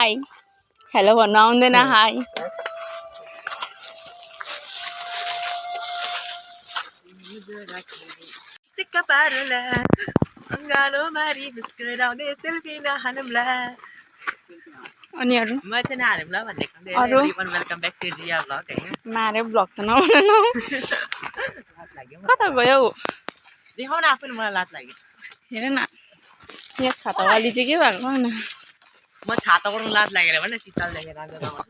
hi hello भन्नु आउँदैन high चिक्का पारला अंगालो मारी मुस्कुराउने selfie नहानौला अनि अरु म चाहिँ नहानौला भनेको अरु welcome back to Jiya blog हैन मारे ब्लग त नबनाउनु कता गयो देखाउन आफै मलाई लाज लाग्यो हेर न यहाँ छातावाली चाहिँ के भएको हैन म छाता गर्नु लाज लागेर भने शीतल देखेर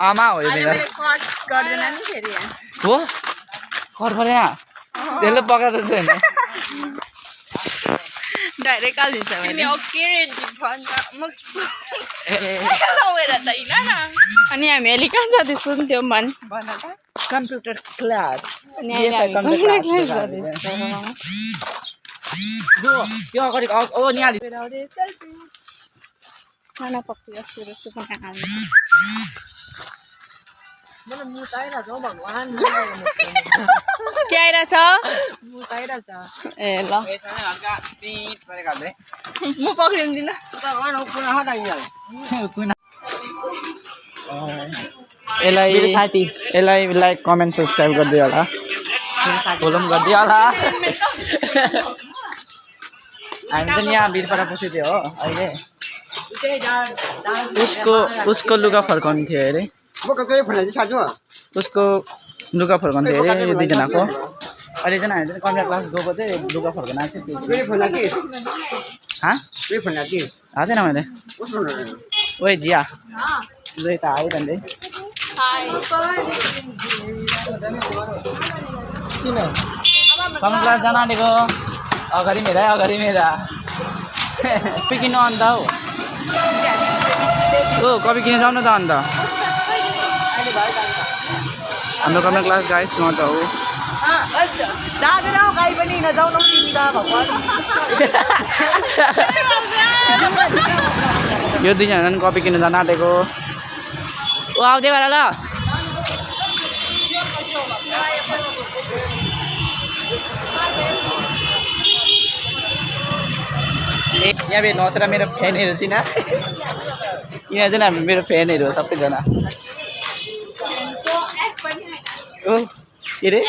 आमा हो यो मेरो कट गर्दैन नि फेरि हो खरखरे त्यसले पकाएको छैन डाइरेक्ट हालिदिन्छ भने ओके रेन्जी भन्छ म लवेर त हैन अनि हामी अलि कहाँ जाँदै सुन्थ्यौँ भन त कम्प्युटर क्लास अनि अहिले हामी कम्प्युटर क्लास जाँदैछौँ यो यो अगाडि ओ निहाली खाना पक्की जस्तो जस्तो बनाइहाल्नु मलाई मुताइरा छ भगवान के आइरहेछ मुताइरा छ ए ल हल्का पिट परेको हाल्दै म पक्रिँदिनँ यसलाई लाइक कमेन्ट सब्सक्राइब गरिदियो होला फलो पनि गरिदियो होला हामी चाहिँ यहाँ वीरपाडा पसेको थियो हो अहिले उसको लुगा फर्काउनु थियो अरे उसको लुगा फर्काउनु थियो अरे यो दुईजनाको अहिले चाहिँ हामी चाहिँ कम्प्युटर क्लास गएको चाहिँ लुगा फर्काउन आएको थियो हाल्दैन मैले ओए जिया दुई त आयो भन्दै कम्प्युटर क्लास जान आँटेको अगाडि मेरा कपी किन्नु अन्त हौ ओ कपी किन्नु जाउँ न त अन्त हाम्रो कम्प्युटर क्लास गाइस म त हो जाँदैन गाई पनि नजाउन तिमी त भगवान यो दुईजना कपी किन्नु जान आँटेको ओ आउँदै गर ल यहाँ फेरि नसेर मेरो फ्यानहरू छैन यहाँ चाहिँ हामी मेरो फ्यानहरू हो सबैजना ओ के अरे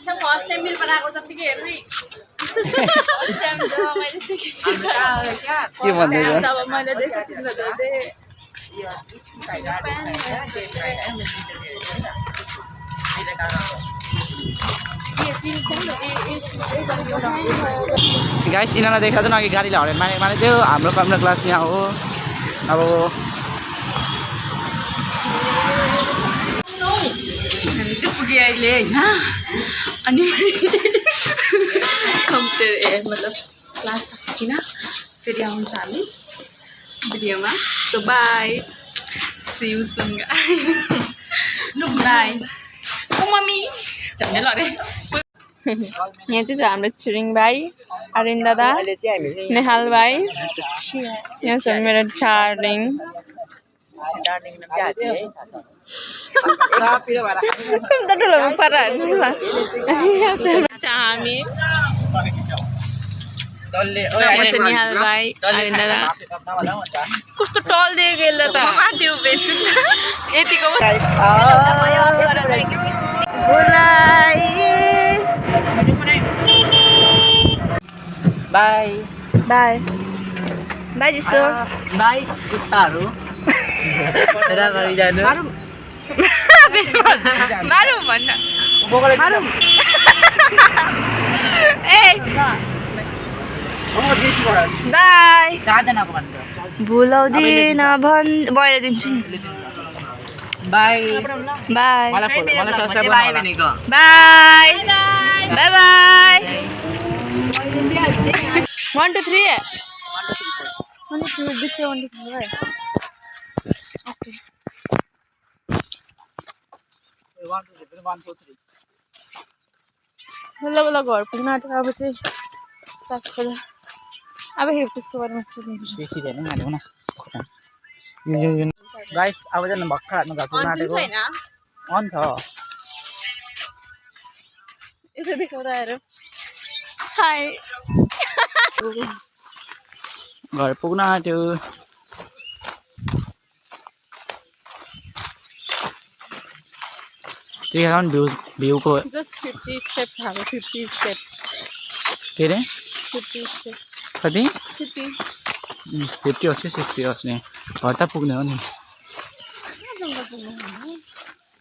फर्स्ट टाइम मेरो बनाएको जतिकै हेर्नु है फर्स्ट टाइम जब मैले सिकेको के भन्दैछ तब मैले देखेको तिम्रो जस्तै गाइस यिनीहरूलाई देखाएको चाहिँ अघि गाडीले हरेन माने थियो हाम्रो कम्प्युटर क्लास यहाँ हो अब हामी चाहिँ पुग्यो अहिले होइन अनि कम्प्युटर मतलब क्लास सकिन फेरि आउँछ हामी भिडियोमा so bye see you soon bye ओ मम्मी झन्डै ल अरे यहाँ चाहिँ छ हाम्रो छिरिङ भाइ आर्यन दादा नेहाल भाइ यहाँ छ मेरो चार्लिङ हामी निहाल भाइ आर्यन दादा कस्तो टल दिएको यसले त यतिको बाई बाई बाई जिसो बाई कुत्ताहरू राम्ररी जानु मारौँ भन्न ए बाई चारजनाको भन्नु भुलाउँदिन भन् बाहिर दिन्छु नि बाई बाई मलाई सब्सक्राइब बाई भनेको बाई बाई बाई 1 2 3 1 2 3 दिखे 1 2 3 भाइ ओके 1 2 3 1 2 3 बल्ल बल्ल घर पुग्न आँटेको अब चाहिँ क्लासको अब त्यसको बारेमा सोध्नुपर्छ बेसी धेरै पनि हाल्नु न गाइस अब चाहिँ भक्का हातमा घर पुग्न आँटेको छैन अन छ यसो देखाउँदा हेर हाय घर पुग्न आँट्यो त्यही भ्यूको जस्ट 50 स्टेप्स हाल्यो 50 स्टेप के अरे 50 स्टेप कति 50 50 होस् कि 60 होस् नि घर त पुग्ने हो नि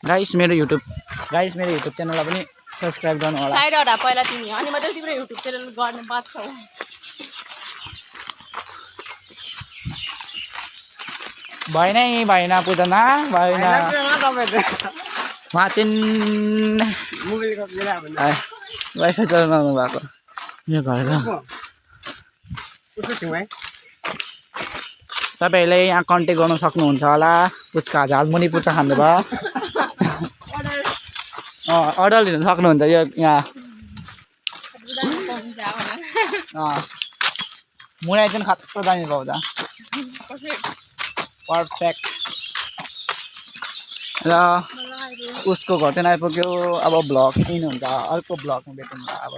गाइस मेरो युट्युब च्यानललाई पनि सब्स्क्राइब गर्नु होला साइड हटा पहिला तिमी अनि मात्रै तिम्रो युट्युब च्यानल गर्ने बात छ भएन पूजना भएन माचिन वाइफाई चलाउनु भएको यो घर तपाईँहरूले यहाँ कन्ट्याक्ट गर्न सक्नुहुन्छ होला पुच्का झालमुनि पुच्का खानुभयो अर्डर लिन सक्नुहुन्छ यो यहाँ मुनाइ चाहिँ खत्रो दामी पाउँछ पर्फेक्ट र उसको घर चाहिँ आइपुग्यो अब भ्लग लिनुहुन्छ अर्को भ्लगमा भेटौँ अब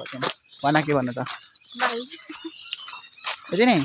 भन के भन्नु त यति नै